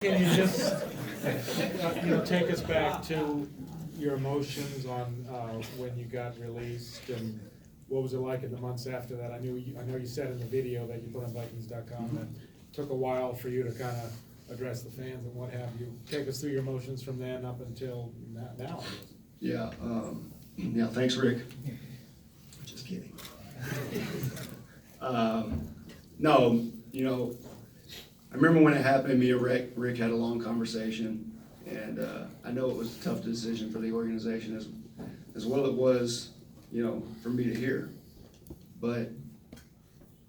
Can you just, take us back to your emotions on when you got released, and what was it like in the months after that? I know you said in the video that you put on VikingUpdate.com that it took a while for you to kind of address the fans and what have you. Take us through your emotions from then up until now, I guess. Yeah, thanks, Rick. Just kidding. No, I remember when it happened, me and Rick had a long conversation, and I know it was a tough decision for the organization as well it was, for me to hear. But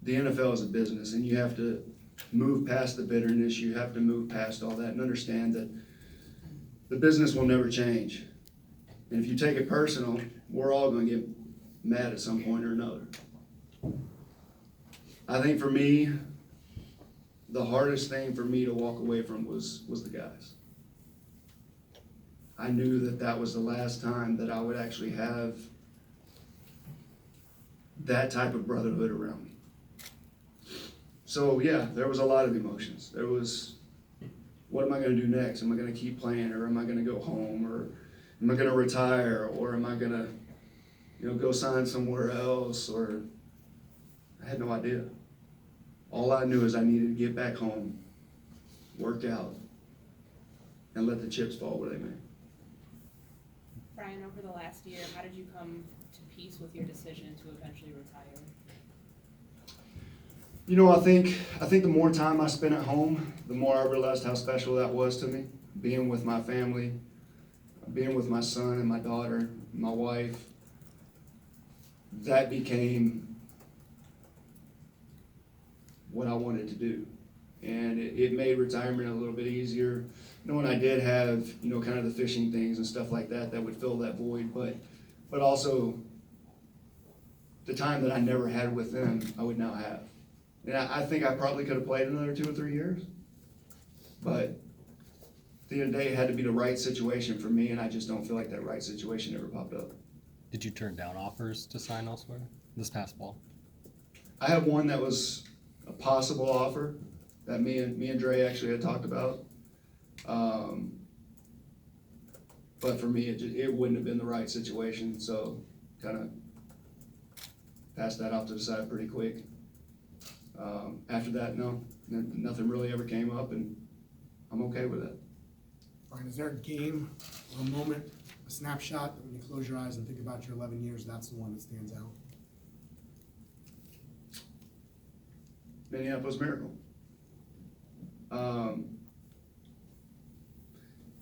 the NFL is a business, and you have to move past the bitterness, you have to move past all that and understand that the business will never change. And if you take it personal, we're all going to get mad at some point or another. I think for me, the hardest thing for me to walk away from was the guys. I knew that was the last time that I would actually have that type of brotherhood around me. So yeah, there was a lot of emotions. There was, what am I going to do next? Am I going to keep playing, or am I going to go home, or am I going to retire, or am I going to, go sign somewhere else? Or I had no idea. All I knew is I needed to get back home, work out, and let the chips fall where they may. Brian, over the last year, how did you come to peace with your decision to eventually retire? I think the more time I spent at home, the more I realized how special that was to me. Being with my family, being with my son and my daughter, my wife, that became what I wanted to do. And it made retirement a little bit easier. When I did have, kind of the fishing things and stuff like that would fill that void, but also the time that I never had with them, I would now have. And I think I probably could have played another 2 or 3 years, but at the end of the day, it had to be the right situation for me, and I just don't feel like that right situation ever popped up. Did you turn down offers to sign elsewhere this past fall? I have one that was a possible offer that me and Dre actually had talked about. But for me, it wouldn't have been the right situation, so kind of passed that off to the side pretty quick. After that, no, nothing really ever came up, and I'm okay with it. Brian, is there a game or a moment, a snapshot that when you close your eyes and think about your 11 years, that's the one that stands out? Minneapolis Miracle.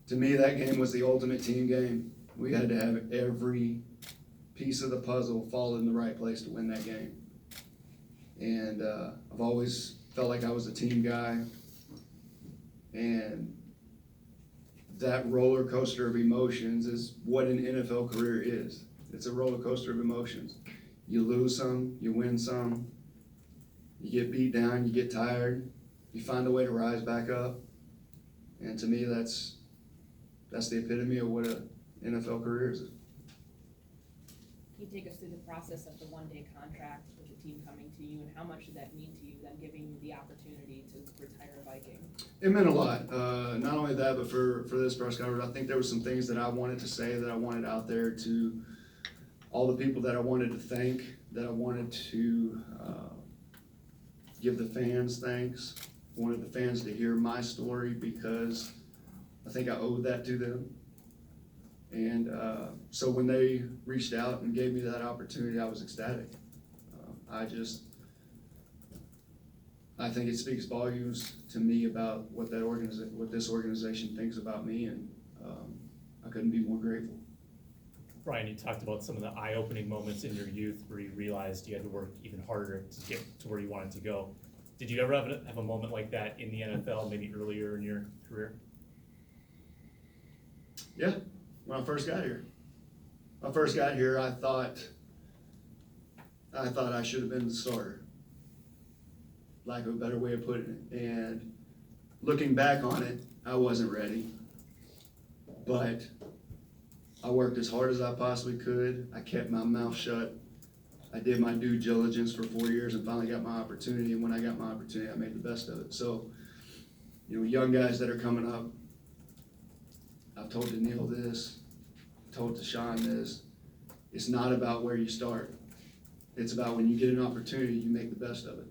To me, that game was the ultimate team game. We had to have every piece of the puzzle fall in the right place to win that game. And I've always felt like I was a team guy. And that roller coaster of emotions is what an NFL career is. It's a roller coaster of emotions. You lose some, you win some. You get beat down, you get tired, you find a way to rise back up. And to me, that's the epitome of what an NFL career is. Can you take us through the process of the one-day contract with the team coming to you, and how much did that mean to you, them giving you the opportunity to retire a Viking? It meant a lot. Not only that, but for this press conference, I think there were some things that I wanted to say, that I wanted out there to all the people that I wanted to thank, that I wanted to give the fans thanks. I wanted the fans to hear my story because I think I owed that to them. And so when they reached out and gave me that opportunity, I was ecstatic. I think it speaks volumes to me about what this organization thinks about me, and I couldn't be more grateful. Brian, you talked about some of the eye-opening moments in your youth where you realized you had to work even harder to get to where you wanted to go. Did you ever have a moment like that in the NFL, maybe earlier in your career? Yeah, when I first got here. I thought I should have been the starter. Lack of a better way of putting it. And looking back on it, I wasn't ready. But I worked as hard as I possibly could. I kept my mouth shut. I did my due diligence for 4 years and finally got my opportunity. And when I got my opportunity, I made the best of it. So young guys that are coming up, I've told Daniil this, told Deshaun this, it's not about where you start. It's about when you get an opportunity, you make the best of it.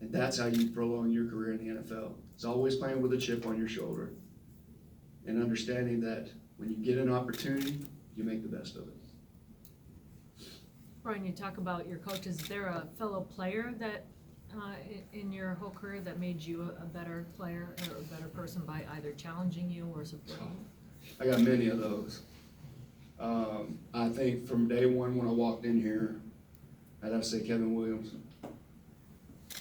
And that's how you prolong your career in the NFL. It's always playing with a chip on your shoulder and understanding that when you get an opportunity, you make the best of it. Brian, you talk about your coaches. Is there a fellow player that, in your whole career that made you a better player or a better person by either challenging you or supporting you? I got many of those. I think from day one when I walked in here, I'd have to say Kevin Williams.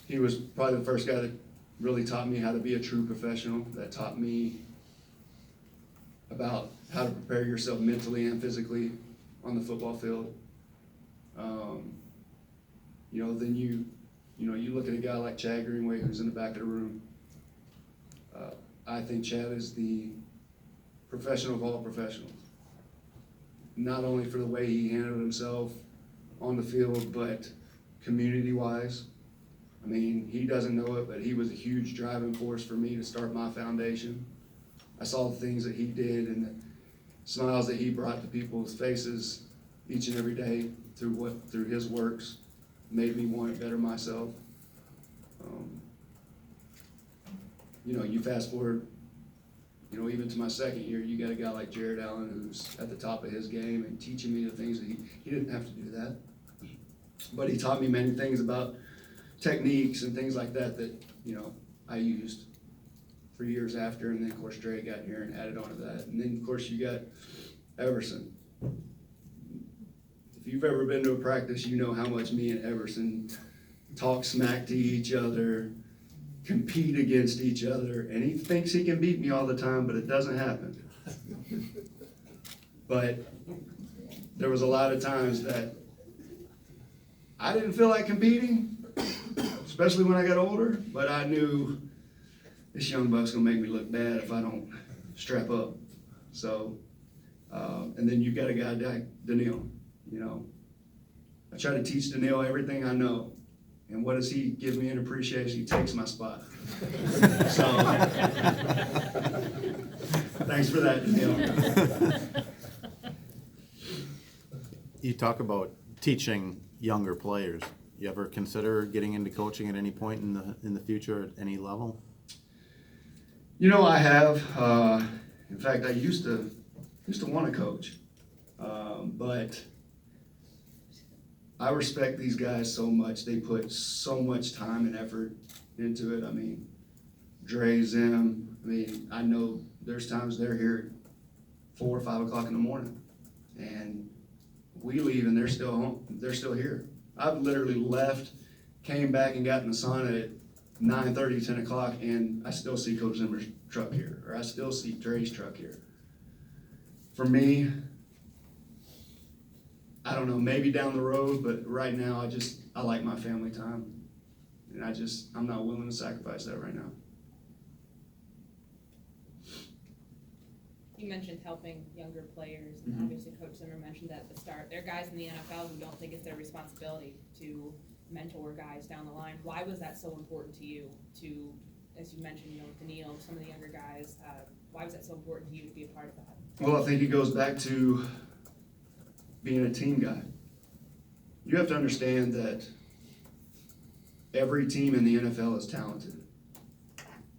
He was probably the first guy that really taught me how to be a true professional, that taught me about how to prepare yourself mentally and physically on the football field. Then you look at a guy like Chad Greenway, who's in the back of the room. I think Chad is the professional of all professionals. Not only for the way he handled himself on the field, but community-wise. I mean, he doesn't know it, but he was a huge driving force for me to start my foundation. I saw the things that he did and the smiles that he brought to people's faces each and every day through his works, made me want to better myself. You fast forward, even to my second year, you got a guy like Jared Allen who's at the top of his game and teaching me the things that he didn't have to do that. But he taught me many things about techniques and things like that I used for years after. And then, of course, Dre got here and added on to that. And then, of course, you got Everson. If you've ever been to a practice, you know how much me and Everson talk smack to each other, compete against each other, and he thinks he can beat me all the time, but it doesn't happen. But there was a lot of times that I didn't feel like competing, especially when I got older, but I knew this young buck's gonna make me look bad if I don't strap up. So, and then you've got a guy like Daniil, I try to teach Daniil everything I know. And what does he give me in appreciation? He takes my spot. So, thanks for that, Daniil. You talk about teaching younger players. You ever consider getting into coaching at any point in the future at any level? I have. In fact, I used to want to coach, but I respect these guys so much. They put so much time and effort into it. I mean, Dre, Zim. I mean, I know there's times they're here at 4 or 5 o'clock in the morning, and we leave and they're still home. They're still here. I've literally left, came back and got in the sauna at 9:30, 10 o'clock, and I still see Coach Zimmer's truck here, or I still see Dre's truck here. For me, I don't know, maybe down the road, but right now I like my family time. And I'm not willing to sacrifice that right now. You mentioned helping younger players, and obviously Coach Zimmer mentioned that at the start. There are guys in the NFL who don't think it's their responsibility to mentor guys down the line. Why was that so important to you to, as you mentioned, Daniil, some of the younger guys, why was that so important to you to be a part of that? Well, I think it goes back to being a team guy. You have to understand that every team in the NFL is talented.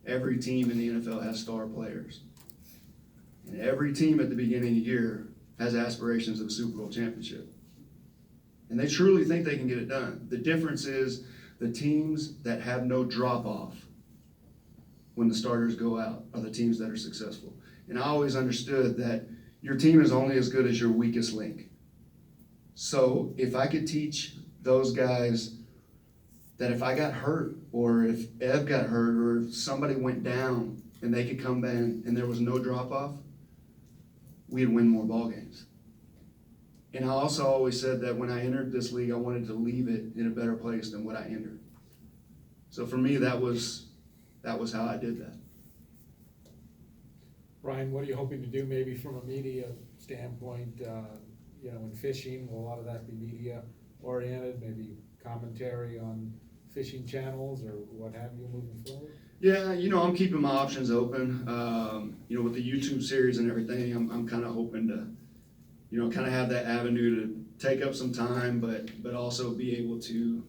Every team in the NFL has star players. And every team at the beginning of the year has aspirations of a Super Bowl championship. And they truly think they can get it done. The difference is the teams that have no drop-off when the starters go out are the teams that are successful. And I always understood that your team is only as good as your weakest link. So if I could teach those guys that if I got hurt, or if Ev got hurt, or if somebody went down and they could come back and there was no drop-off, we'd win more ball games. And I also always said that when I entered this league, I wanted to leave it in a better place than what I entered. So for me, that was how I did that. Brian, what are you hoping to do maybe from a media standpoint? In fishing, will a lot of that be media oriented, maybe commentary on fishing channels or what have you moving forward? Yeah, I'm keeping my options open. With the YouTube series and everything, I'm kind of hoping to, kind of have that avenue to take up some time, but also be able to,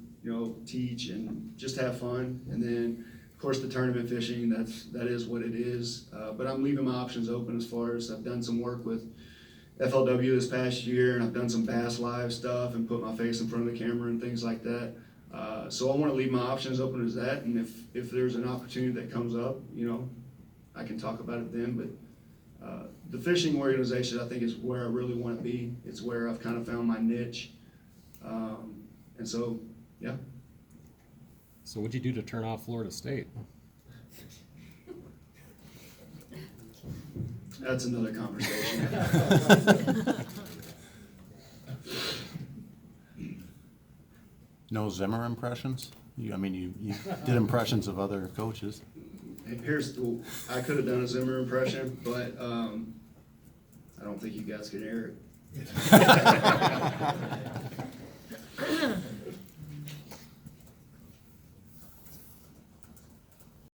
teach and just have fun. And then, of course, the tournament fishing, that is what it is. But I'm leaving my options open as far as I've done some work with FLW this past year, and I've done some Bass Live stuff and put my face in front of the camera and things like that. So I want to leave my options open as that, and if there's an opportunity that comes up, I can talk about it then. But the fishing organization, I think, is where I really want to be. It's where I've kind of found my niche. And so, yeah. So what'd you do to turn off Florida State? That's another conversation. No Zimmer impressions? You did impressions of other coaches. I could have done a Zimmer impression, but I don't think you guys can hear it.